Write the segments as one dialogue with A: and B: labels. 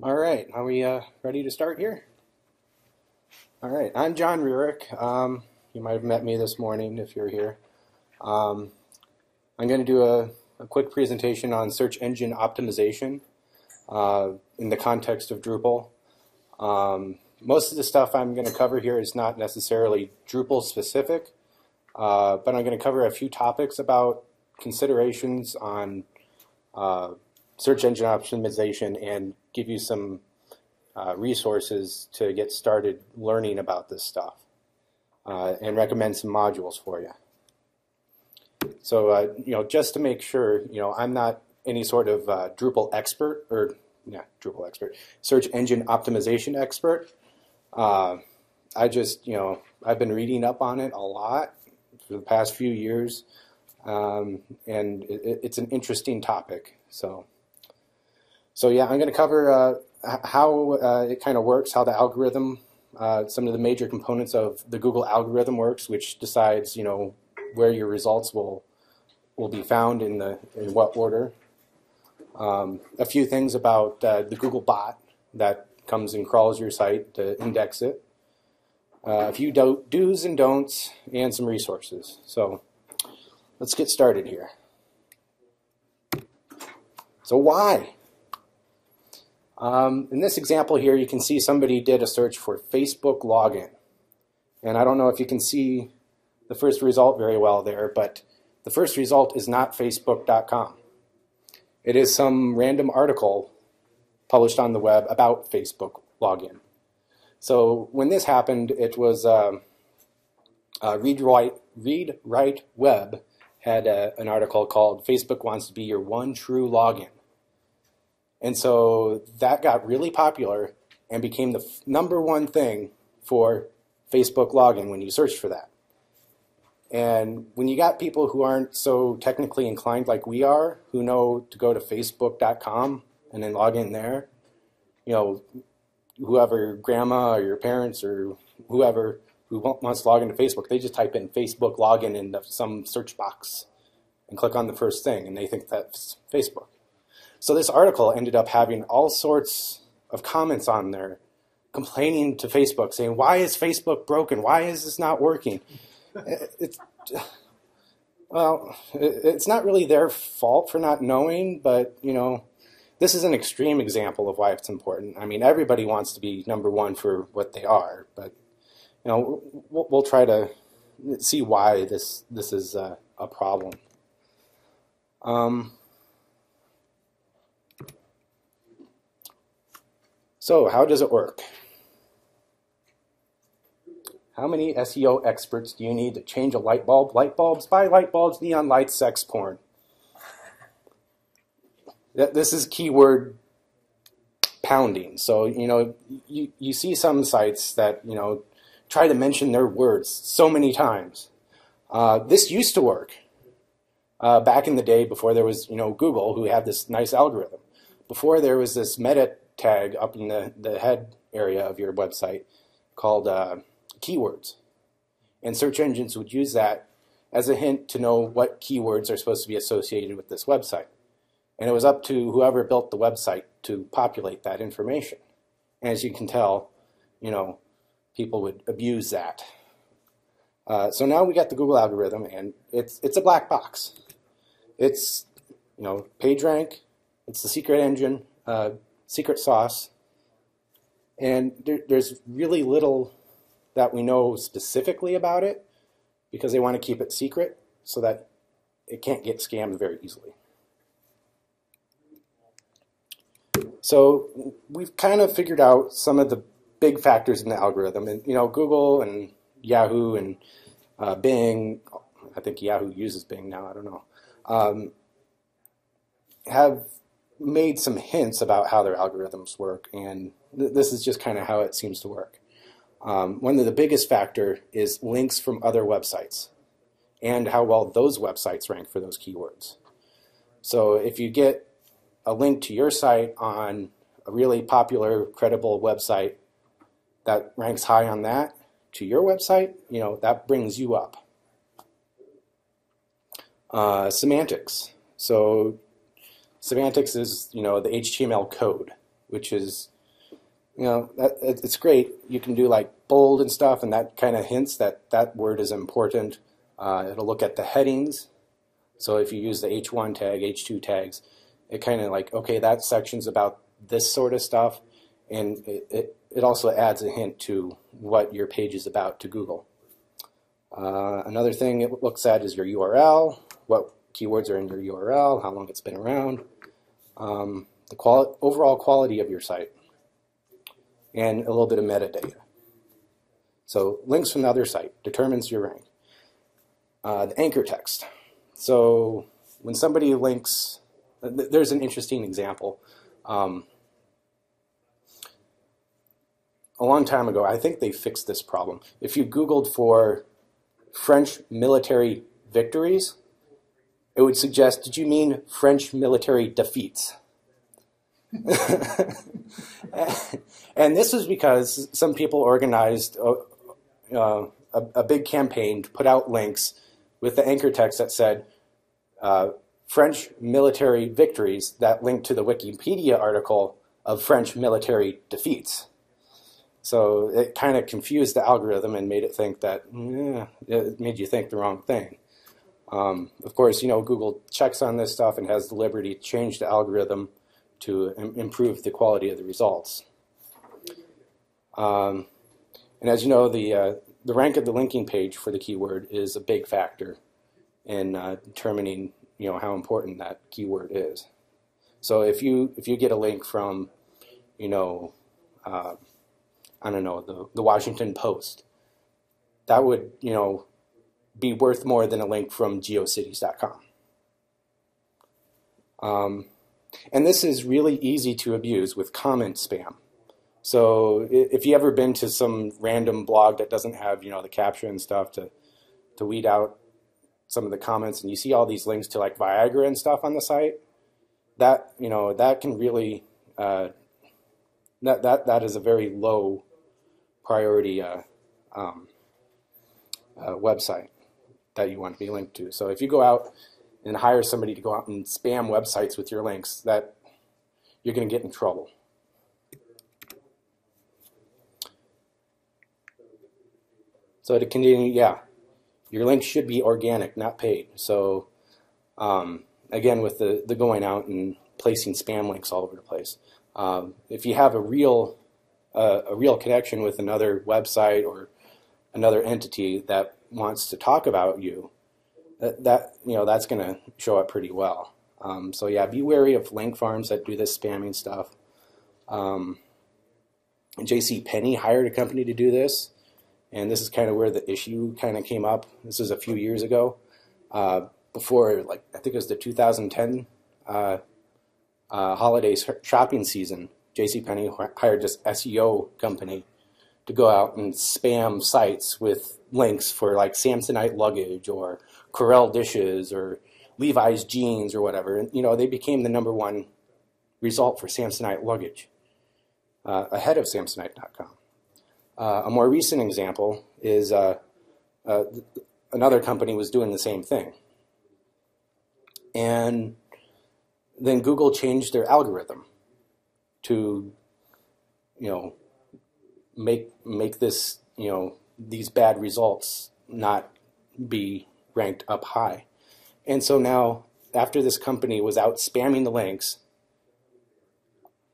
A: All right, are we ready to start here? All right, I'm John Rearick. You might have met me this morning if you're here. I'm going to do a quick presentation on search engine optimization in the context of Drupal. Most of the stuff I'm going to cover here is not necessarily Drupal specific, but I'm going to cover a few topics about considerations on search engine optimization and give you some resources to get started learning about this stuff and recommend some modules for you. So, just to make sure, I'm not any sort of Drupal expert or, Drupal expert, search engine optimization expert. I just, I've been reading up on it a lot for the past few years, and it's an interesting topic. So yeah, I'm going to cover how it kind of works, how the algorithm, some of the major components of the Google algorithm works, which decides, where your results will be found in what order. A few things about the Google bot that comes and crawls your site to index it. A few do's and don'ts, and some resources. So let's get started here. So why? In this example here, you can see somebody did a search for Facebook login. And I don't know if you can see the first result very well there, but the first result is not Facebook.com. It is some random article published on the web about Facebook login. So when this happened, it was Read Write Web had an article called Facebook Wants to Be Your One True Login. And so that got really popular and became the #1 thing for Facebook login when you search for that. And when you got people who aren't so technically inclined like we are, who know to go to facebook.com and then log in there, whoever, grandma or your parents or whoever who wants to log into Facebook, they just type in Facebook login in some search box and click on the first thing, and they think that's Facebook. So this article ended up having all sorts of comments on there complaining to Facebook, saying, why is Facebook broken? Why is this not working? It's not really their fault for not knowing, but, this is an extreme example of why it's important. I mean, everybody wants to be #1 for what they are, but, we'll try to see why this is a problem. So how does it work? How many SEO experts do you need to change a light bulb? Light bulbs, buy light bulbs, neon lights, sex porn. This is keyword pounding. So, you see some sites that, try to mention their words so many times. This used to work back in the day before there was, Google, who had this nice algorithm. Before there was this meta tag up in the head area of your website called keywords. And search engines would use that as a hint to know what keywords are supposed to be associated with this website. And it was up to whoever built the website to populate that information. And as you can tell, people would abuse that. So now we got the Google algorithm, and it's a black box. It's, PageRank, it's the secret engine, secret sauce, and there's really little that we know specifically about it because they want to keep it secret so that it can't get scammed very easily. So we've kind of figured out some of the big factors in the algorithm, and Google and Yahoo and Bing, I think Yahoo uses Bing now, I don't know, have made some hints about how their algorithms work, and this is just kind of how it seems to work. One of the biggest factor is links from other websites and how well those websites rank for those keywords. So if you get a link to your site on a really popular, credible website that ranks high on that to your website, that brings you up. Semantics. So semantics is, the HTML code which is, it's great. You can do like bold and stuff, and that kind of hints that that word is important. It'll look at the headings. So if you use the H1 tag, H2 tags, it kind of like, okay, that section's about this sort of stuff, and it also adds a hint to what your page is about to Google. Another thing it looks at is your URL, what keywords are in your URL, how long it's been around, the overall quality of your site, and a little bit of metadata. So links from the other site determines your rank. The anchor text. So when somebody links, there's an interesting example. A long time ago, I think they fixed this problem. If you Googled for French military victories, it would suggest, did you mean French military defeats? And this was because some people organized a big campaign to put out links with the anchor text that said French military victories that linked to the Wikipedia article of French military defeats. So it kind of confused the algorithm and made it think that, it made you think the wrong thing. Of course, Google checks on this stuff and has the liberty to change the algorithm to improve the quality of the results. And as you know, the rank of the linking page for the keyword is a big factor in determining, how important that keyword is. So if you get a link from, I don't know, the Washington Post, that would, be worth more than a link from geocities.com. And this is really easy to abuse with comment spam. So if you ever been to some random blog that doesn't have, the caption and stuff to weed out some of the comments, and you see all these links to like Viagra and stuff on the site, that, that can really, that is a very low priority website that you want to be linked to. So if you go out and hire somebody to go out and spam websites with your links, that you're going to get in trouble. So to continue, your links should be organic, not paid. So again, with the going out and placing spam links all over the place, if you have a real connection with another website or another entity that wants to talk about you, that's going to show up pretty well. So yeah, be wary of link farms that do this spamming stuff. JCPenney hired a company to do this, and this is kind of where the issue kind of came up. This was a few years ago, before, like, I think it was the 2010 holiday shopping season. JCPenney hired this SEO company to go out and spam sites with links for like Samsonite luggage or Corel dishes or Levi's jeans or whatever. And, they became the #1 result for Samsonite luggage, ahead of Samsonite.com. A more recent example is another company was doing the same thing. And then Google changed their algorithm to, make this, these bad results not be ranked up high. And so now, after this company was out spamming the links,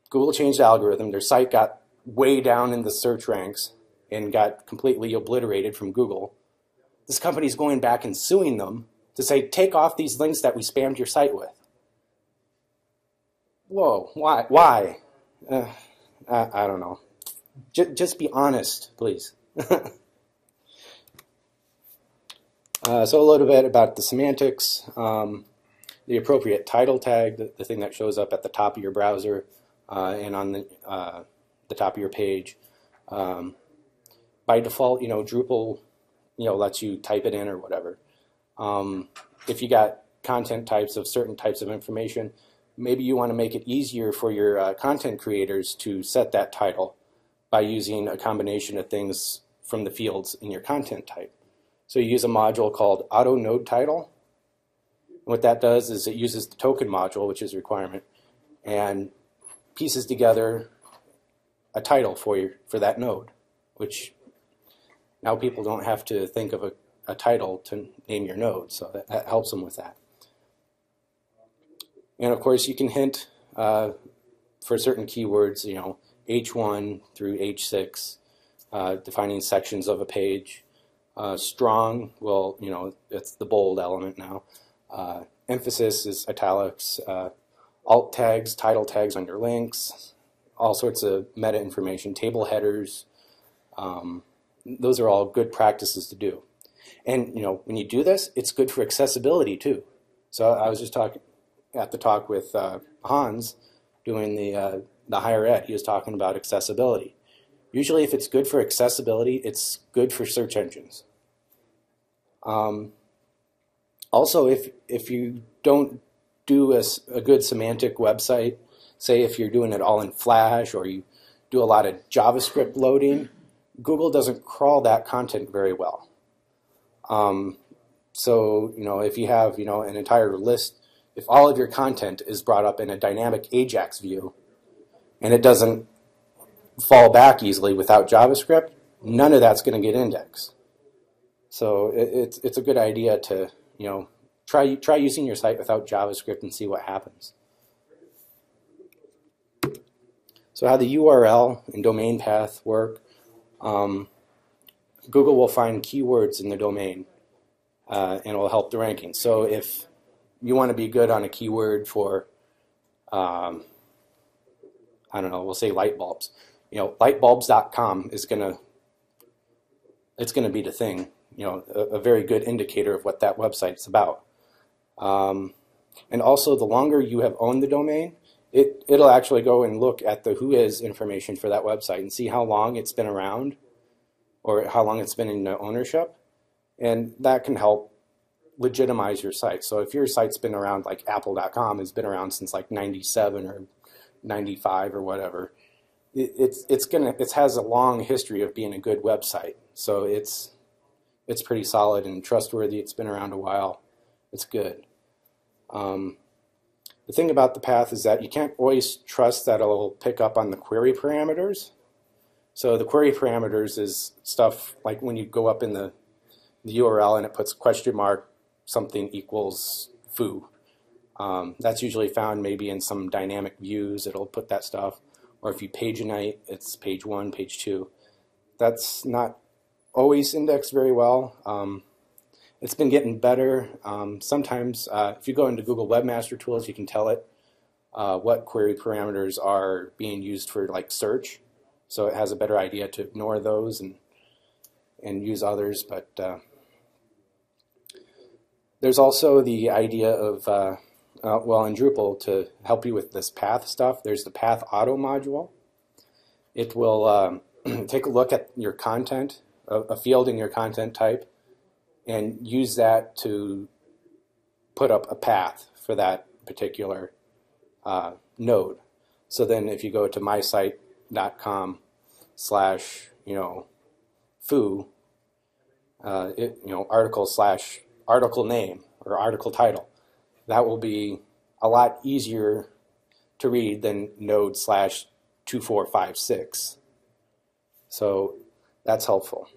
A: Google changed the algorithm. Their site got way down in the search ranks and got completely obliterated from Google. This company's going back and suing them to say, take off these links that we spammed your site with. Whoa, why? I don't know. Just be honest, please. So a little bit about the semantics. The appropriate title tag, the thing that shows up at the top of your browser and on the top of your page. By default, Drupal, lets you type it in or whatever. If you got content types of certain types of information, maybe you want to make it easier for your content creators to set that title by using a combination of things from the fields in your content type. So you use a module called auto node title. And what that does is it uses the token module, which is a requirement, and pieces together a title for that node, which now people don't have to think of a title to name your node, so that helps them with that. And of course, you can hint for certain keywords, you know, H1 through H6, defining sections of a page. Strong, well, you know, it's the bold element now. Emphasis is italics. Alt tags, title tags under links, all sorts of meta information, table headers. Those are all good practices to do. And you know, when you do this, it's good for accessibility too. So I was just talking at the talk with Hans, doing the higher ed. He was talking about accessibility. Usually, if it's good for accessibility, it's good for search engines. Also, if you don't do a good semantic website, say if you're doing it all in Flash or you do a lot of JavaScript loading, Google doesn't crawl that content very well. So, you know, if you have, you know, an entire list, if all of your content is brought up in a dynamic AJAX view and it doesn't fall back easily without JavaScript, none of that's going to get indexed. So it's a good idea to, you know, try using your site without JavaScript and see what happens. So how the URL and domain path work, Google will find keywords in the domain and it will help the ranking. So if you want to be good on a keyword for, I don't know, we'll say light bulbs. You know, lightbulbs.com is gonna be the thing. You know, a very good indicator of what that website's about. And also, the longer you have owned the domain, it'll actually go and look at the whois information for that website and see how long it's been around or how long it's been in ownership, and that can help legitimize your site. So if your site's been around, like apple.com has been around since like 97 or 95 or whatever, it has a long history of being a good website. So it's pretty solid and trustworthy. It's been around a while. It's good. The thing about the path is that you can't always trust that it'll pick up on the query parameters. So the query parameters is stuff like when you go up in the URL and it puts question mark something equals foo. That's usually found maybe in some dynamic views. It'll put that stuff. Or if you paginate, it's page 1, page 2. That's not always indexed very well. It's been getting better. Sometimes if you go into Google Webmaster Tools, you can tell it what query parameters are being used for like search. So it has a better idea to ignore those and use others. But there's also the idea of, well, in Drupal, to help you with this path stuff, there's the path auto module. It will take a look at your content, a field in your content type, and use that to put up a path for that particular node. So then if you go to mysite.com/, foo, article name or article title, that will be a lot easier to read than node/2456. So that's helpful.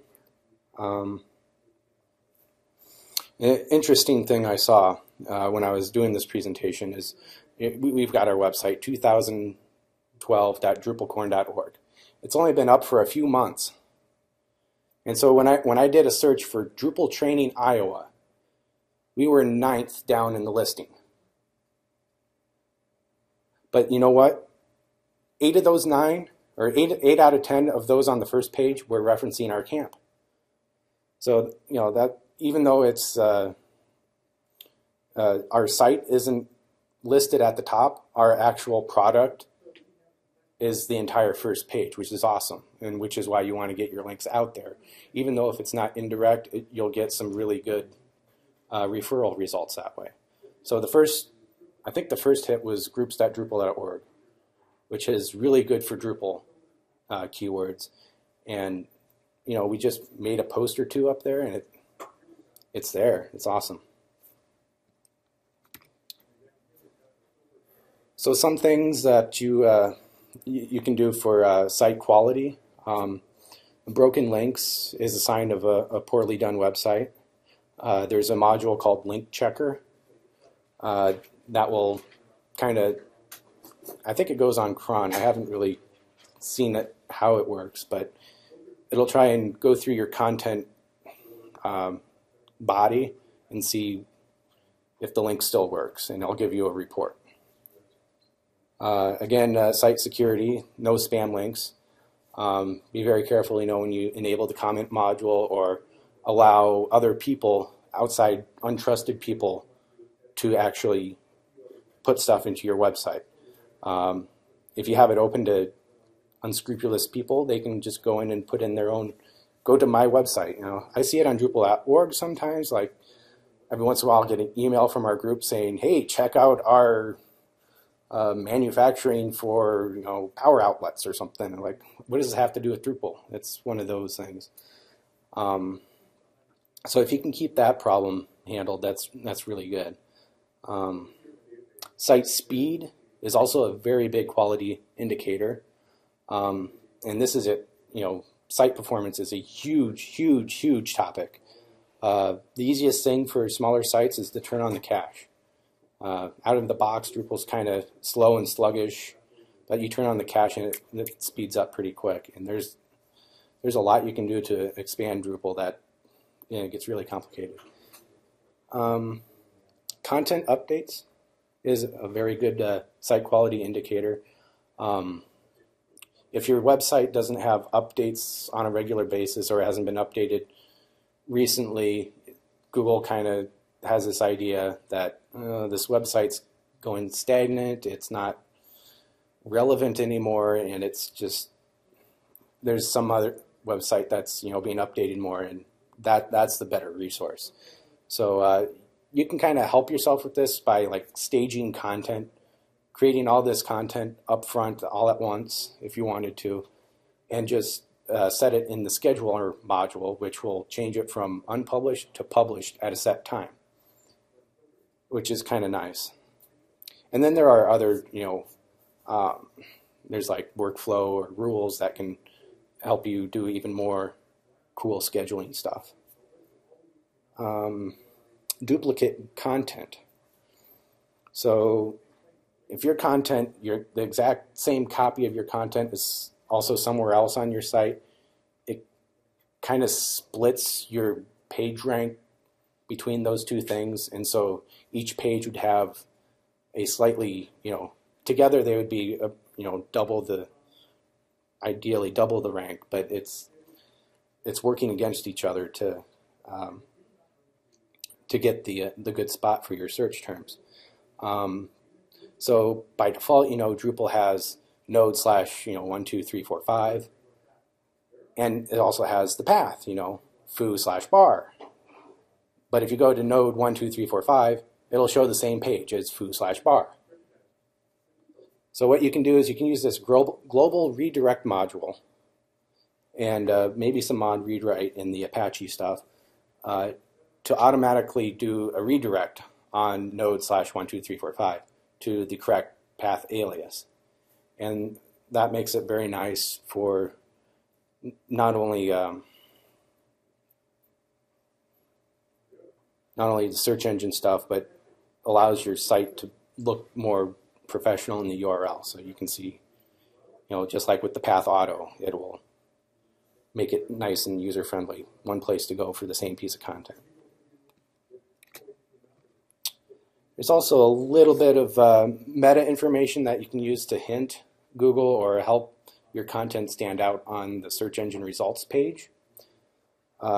A: An interesting thing I saw when I was doing this presentation is we've got our website, 2012.drupalcorn.org. It's only been up for a few months. And so when I did a search for Drupal Training Iowa, we were 9th down in the listing. But you know what? 8 of those 9, or 8 out of 10 of those on the first page were referencing our camp. So, you know, that even though it's our site isn't listed at the top, our actual product is the entire first page, which is awesome, and which is why you want to get your links out there. Even though if it's not indirect, you'll get some really good referral results that way. So I think the first hit was groups.drupal.org, which is really good for Drupal keywords. And, you know, we just made a post or 2 up there, and it's there. It's awesome. So some things that you you can do for site quality. Broken links is a sign of a poorly done website. There's a module called Link Checker that will kind of, I think it goes on cron. I haven't really seen it, how it works, but it'll try and go through your content body and see if the link still works, and it'll give you a report. Again, site security, no spam links. Be very careful, when you enable the comment module or allow other people, outside untrusted people, to actually put stuff into your website. If you have it open to unscrupulous people, they can just go in and put in their own, go to my website. I see it on Drupal.org sometimes, like every once in a while I'll get an email from our group saying, hey, check out our manufacturing for power outlets or something. I'm like, what does this have to do with Drupal? It's one of those things. So if you can keep that problem handled, that's really good. Site speed is also a very big quality indicator, and this is it. Site performance is a huge topic. The easiest thing for smaller sites is to turn on the cache. Out of the box, Drupal's kind of slow and sluggish, but you turn on the cache and it speeds up pretty quick. And there's a lot you can do to expand Drupal that gets really complicated. Content updates is a very good site quality indicator. If your website doesn't have updates on a regular basis or hasn't been updated recently, Google kind of has this idea that this website's going stagnant, it's not relevant anymore, and it's just, there's some other website that's being updated more, and that's the better resource. So you can kind of help yourself with this by staging content, creating all this content up front all at once if you wanted to, and just set it in the scheduler module, which will change it from unpublished to published at a set time, which is kind of nice. And then there are other, there's workflow or rules that can help you do even more cool scheduling stuff. Duplicate content. So if your content, the exact same copy of your content is also somewhere else on your site, it kind of splits your page rank between those two things, and so each page would have a slightly, together they would be, double the, ideally double the rank, but it's working against each other to get the good spot for your search terms. So by default, Drupal has node / 1, 2, 3, 4, 5, and it also has the path, foo/bar. But if you go to node 1, 2, 3, 4, 5, it'll show the same page as foo/bar. So what you can do is you can use this global redirect module and maybe some mod readwrite in the Apache stuff to automatically do a redirect on node / 1, 2, 3, 4, 5 to the correct path alias. And that makes it very nice for not only the search engine stuff, but allows your site to look more professional in the URL. So you can see, just like with the path auto, it will make it nice and user-friendly, one place to go for the same piece of content. There's also a little bit of meta information that you can use to hint Google or help your content stand out on the search engine results page.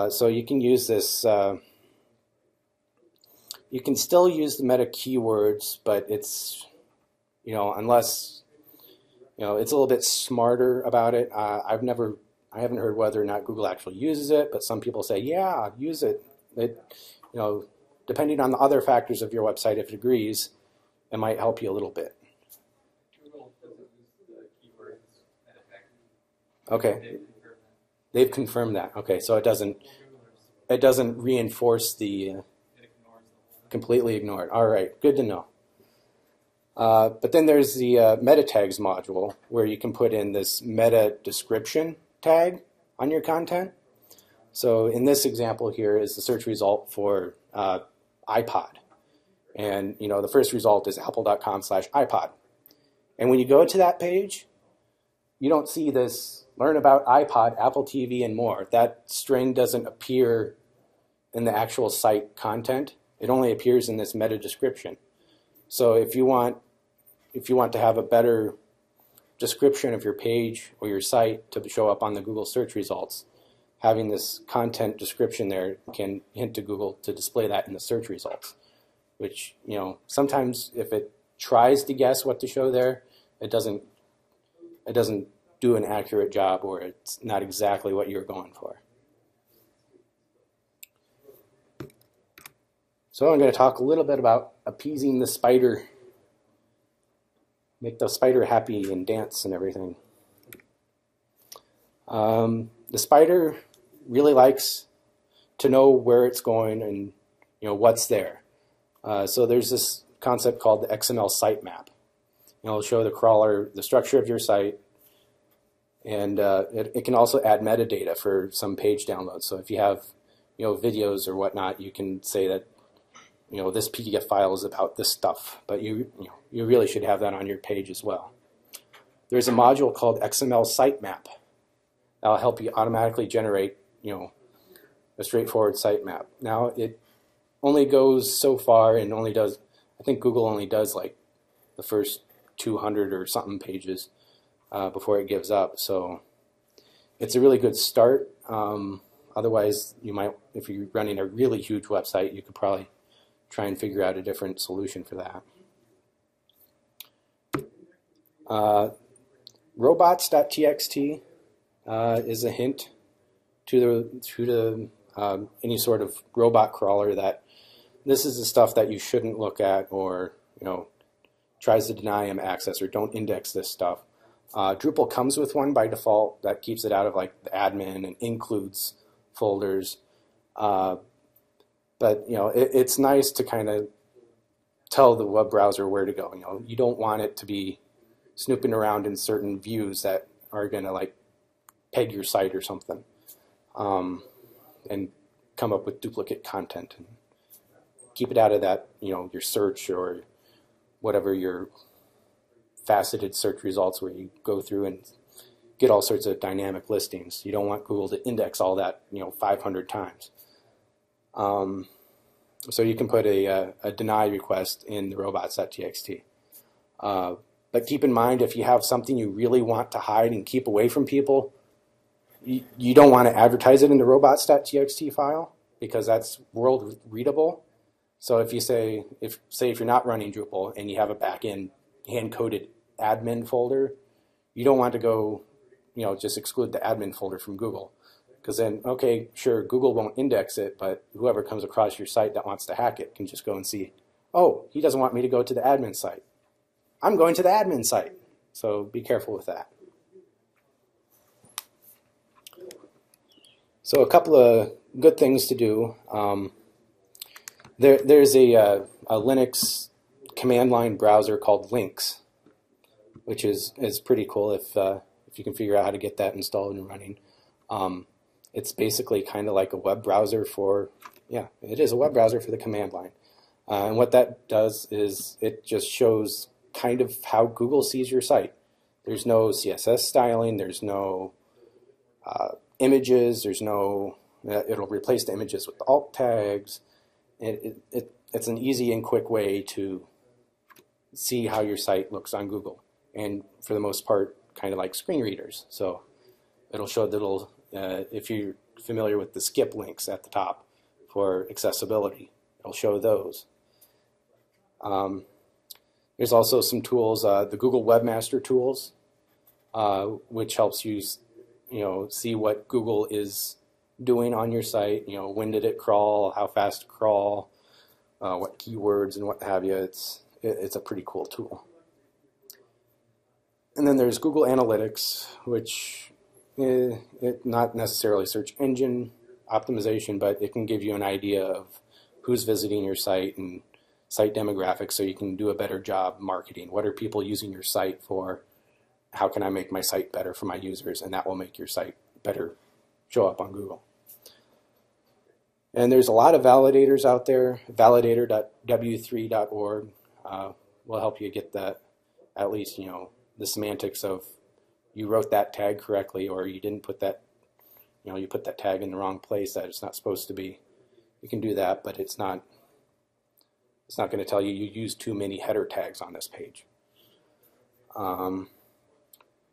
A: So you can use this, you can still use the meta keywords, but it's, unless, it's a little bit smarter about it. I haven't heard whether or not Google actually uses it, but some people say, yeah, use it. Depending on the other factors of your website, if it agrees, it might help you a little bit.
B: Google doesn't use the keywords at effect.
A: Okay. They've confirmed that. Okay, so it doesn't reinforce the completely ignored. All right, good to know. But then there's the meta tags module where you can put in this meta description tag on your content. So in this example here is the search result for iPod. And the first result is apple.com/iPod. And when you go to that page, you don't see this learn about iPod, Apple TV, and more. That string doesn't appear in the actual site content. It only appears in this meta description. So if you want to have a better description of your page or your site to show up on the Google search results, having this content description there can hint to Google to display that in the search results, which, sometimes if it tries to guess what to show there, it doesn't do an accurate job, or it's not exactly what you're going for. So I'm going to talk a little bit about appeasing the spider, make the spider happy and dance and everything. The spider really likes to know where it's going and what's there. So there's this concept called the XML sitemap. It'll show the crawler the structure of your site, and it can also add metadata for some page downloads. So if you have videos or whatnot, you can say that this PDF file is about this stuff, but you really should have that on your page as well. There's a module called XML sitemap that'll help you automatically generate a straightforward sitemap. Now it only goes so far and only does, I think Google only does like the first 200 or something pages before it gives up. So it's a really good start. Otherwise, you might, if you're running a really huge website, you could probably try and figure out a different solution for that. ROBOTS.TXT is a hint to any sort of robot crawler that this is the stuff that you shouldn't look at, or tries to deny them access or don't index this stuff. Drupal comes with one by default that keeps it out of like the admin and includes folders. But it's nice to kind of tell the web browser where to go. You don't want it to be snooping around in certain views that are going to like peg your site or something, and come up with duplicate content. And keep it out of that, your search or whatever your faceted search results where you go through and get all sorts of dynamic listings. You don't want Google to index all that 500 times. So you can put a deny request in the robots.txt. But keep in mind, if you have something you really want to hide and keep away from people, you don't want to advertise it in the robots.txt file because that's world readable. So if you say if you're not running Drupal and you have a backend hand-coded admin folder, you don't want to go, just exclude the admin folder from Google. Because then, okay, sure, Google won't index it, but whoever comes across your site that wants to hack it can just go and see, oh, he doesn't want me to go to the admin site. I'm going to the admin site. So be careful with that. So a couple of good things to do. There's a Linux command line browser called Lynx, which is pretty cool if you can figure out how to get that installed and running. It's basically kind of like a web browser for, it is a web browser for the command line. And what that does is it just shows kind of how Google sees your site. There's no CSS styling, there's no images, there's no, it'll replace the images with alt tags. It's an easy and quick way to see how your site looks on Google. And for the most part, kind of like screen readers. So it'll show the little, if you're familiar with the skip links at the top for accessibility, it'll show those. There's also some tools, the Google Webmaster Tools, which helps you, see what Google is doing on your site. When did it crawl, how fast it crawl, what keywords and what have you. It's a pretty cool tool. And then there's Google Analytics, which not necessarily search engine optimization, but it can give you an idea of who's visiting your site and site demographics so you can do a better job marketing. What are people using your site for? How can I make my site better for my users? And that will make your site better show up on Google. And there's a lot of validators out there. Validator.w3.org will help you get that, at least, you know, the semantics of you wrote that tag correctly, or you didn't put that, you know, you put that tag in the wrong place that it's not supposed to be. You can do that, but it's not going to tell you you used too many header tags on this page.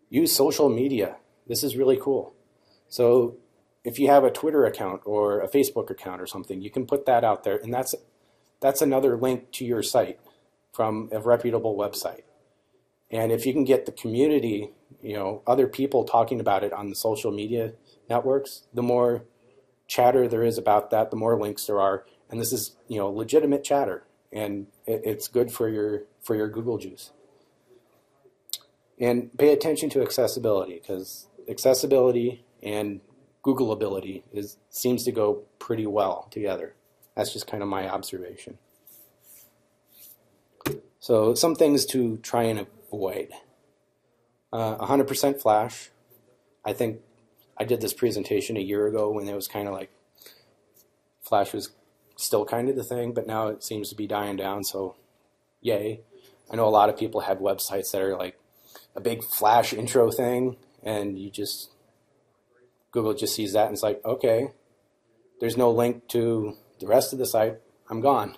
A: Use social media. This is really cool. So if you have a Twitter account or a Facebook account or something, you can put that out there, and that's another link to your site from a reputable website. And if you can get the community, you know, other people talking about it on the social media networks, the more chatter there is about that, the more links there are. And this is, you know, legitimate chatter, and it's good for your Google juice. And pay attention to accessibility, because accessibility and Googleability seems to go pretty well together. That's just kind of my observation. So some things to try and avoid. 100% Flash. I think I did this presentation a year ago when it was kind of like Flash was still kind of the thing, but now it seems to be dying down, so yay. I know a lot of people have websites that are like a big Flash intro thing, and Google just sees that and it's like, okay, there's no link to the rest of the site, I'm gone.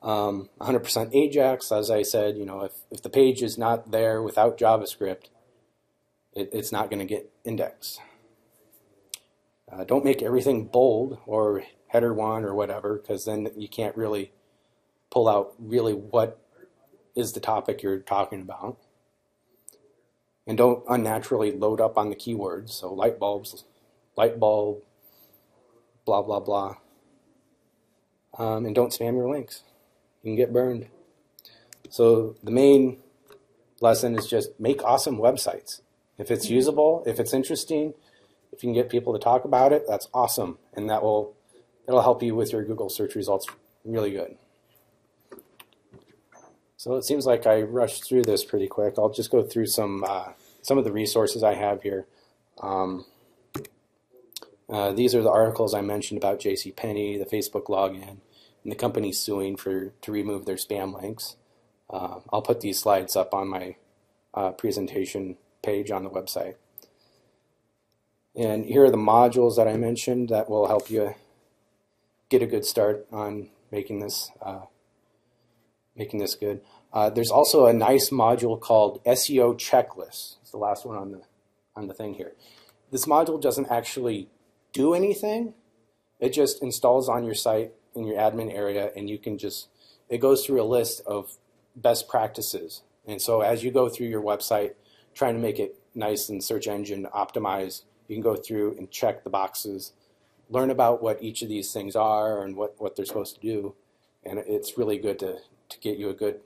A: 100% Ajax, as I said, you know, if the page is not there without JavaScript, it's not going to get indexed. Don't make everything bold or header 1 or whatever, because then you can't really pull out really what is the topic you're talking about. And don't unnaturally load up on the keywords. So light bulbs, light bulb, blah, blah, blah. And don't spam your links. You can get burned. So the main lesson is just make awesome websites. If it's usable, if it's interesting, if you can get people to talk about it, that's awesome. And that'll help you with your Google search results really good. So it seems like I rushed through this pretty quick. I'll just go through some of the resources I have here. These are the articles I mentioned about JCPenney, the Facebook login, and the company suing to remove their spam links. I'll put these slides up on my presentation page on the website. And here are the modules that I mentioned that will help you get a good start on making this good. There's also a nice module called SEO Checklist. It's the last one on the thing here. This module doesn't actually do anything. It just installs on your site in your admin area, and you can it goes through a list of best practices. And so as you go through your website, trying to make it nice and search engine optimized, you can go through and check the boxes, learn about what each of these things are and what they're supposed to do. And it's really good to get you a good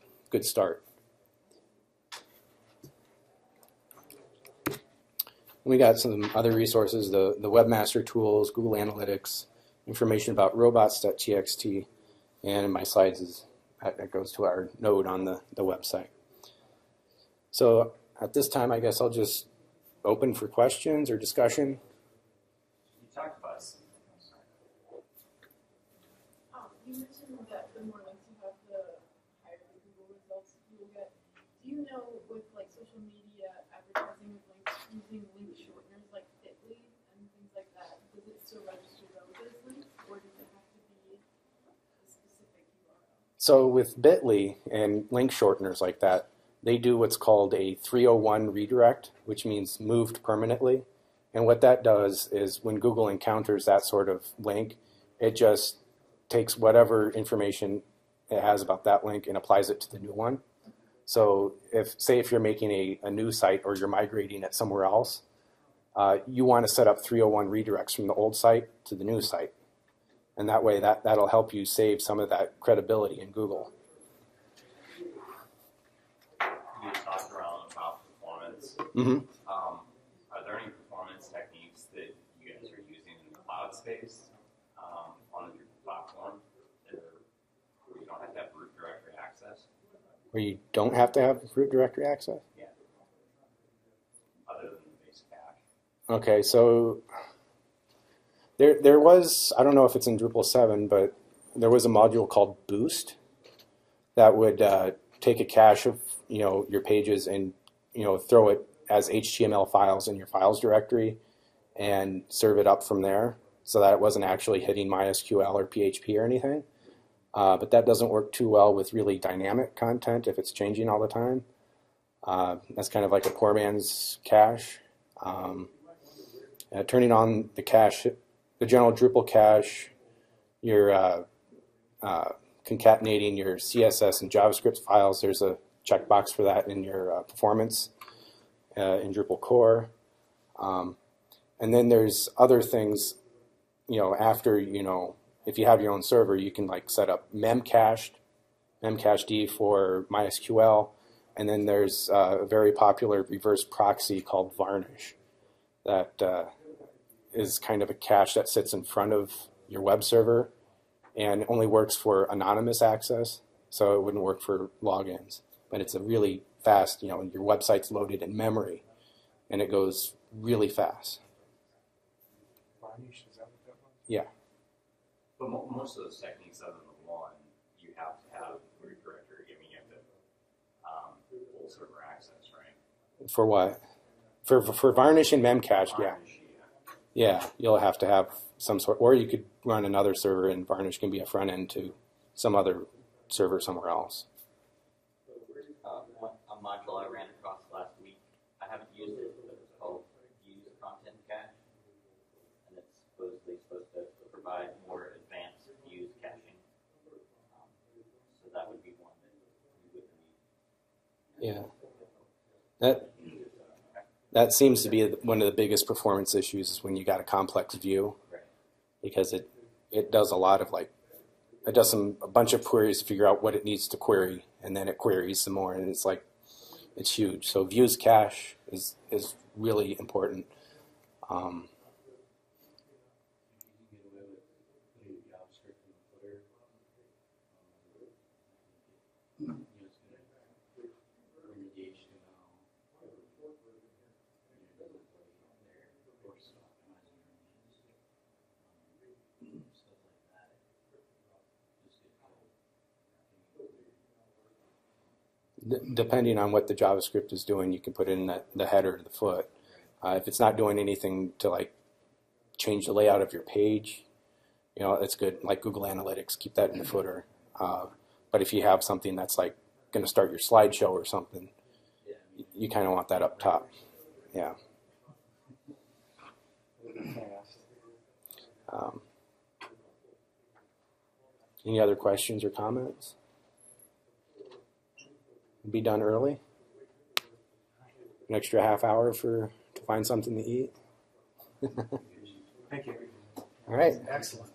A: start. We got some other resources, the Webmaster Tools, Google Analytics, information about ROBOTS.TXT, and in my slides that goes to our node on the website. So at this time, I guess I'll just open for questions or discussion.
C: You talked about
D: you mentioned that the more links you have, the higher the Google results you will get. Do you know with like social media advertising with links using link shorteners like Bitly and things like that, does it still register those as links, or does it have to be a specific URL?
A: So with Bitly and link shorteners like that, they do what's called a 301 redirect, which means moved permanently. And what that does is when Google encounters that sort of link, it just takes whatever information it has about that link and applies it to the new one. So say if you're making a new site or you're migrating it somewhere else, you want to set up 301 redirects from the old site to the new site. And that way that'll help you save some of that credibility in Google.
C: you talked around about performance.
A: Mm-hmm.
C: Are there any performance techniques that you guys are using in the cloud space on the Drupal platform where you don't have to have root
A: where you don't have to have root directory access?
C: Yeah. Other than the base cache.
A: Okay, so there was, I don't know if it's in Drupal 7, but there was a module called Boost that would take a cache of your pages and throw it as HTML files in your files directory and serve it up from there, so that it wasn't actually hitting MySQL or PHP or anything. But that doesn't work too well with really dynamic content if it's changing all the time. That's kind of like a poor man's cache. Turning on the cache, the general Drupal cache, you're concatenating your CSS and JavaScript files. There's a checkbox for that in your performance in Drupal core. And then there's other things, after, if you have your own server, you can like set up memcached for MySQL. And then there's a very popular reverse proxy called Varnish that is kind of a cache that sits in front of your web server and only works for anonymous access, so it wouldn't work for logins. But it's a really fast, your website's loaded in memory, and it goes really fast.
B: Varnish, is that what that was?
A: Yeah.
C: But most of those techniques, other than one, you have to have root directory. I mean, you have to full server access, right?
A: For what? For Varnish and memcached, yeah.
C: Varnish,
A: Yeah, you'll have to have some sort, or you could run another server, and Varnish can be a front end to some other server somewhere else.
E: A module I ran across last week, I haven't used it, but it's called Use Content Cache, and it's supposedly supposed to provide more advanced views caching. So that would be one that you would need.
A: Yeah. That seems to be one of the biggest performance issues is when you got a complex view, because it does a lot of it does a bunch of queries to figure out what it needs to query, and then it queries some more, and it's huge. So views cache is really important. Depending on what the JavaScript is doing, you can put in the header or the foot. If it's not doing anything to change the layout of your page, it's good. Like Google Analytics, keep that in the footer. But if you have something that's going to start your slideshow or something, you kind of want that up top. Yeah. Any other questions or comments? Be done early. An extra half hour to find something to eat.
B: Thank you.
A: All right.
B: Excellent.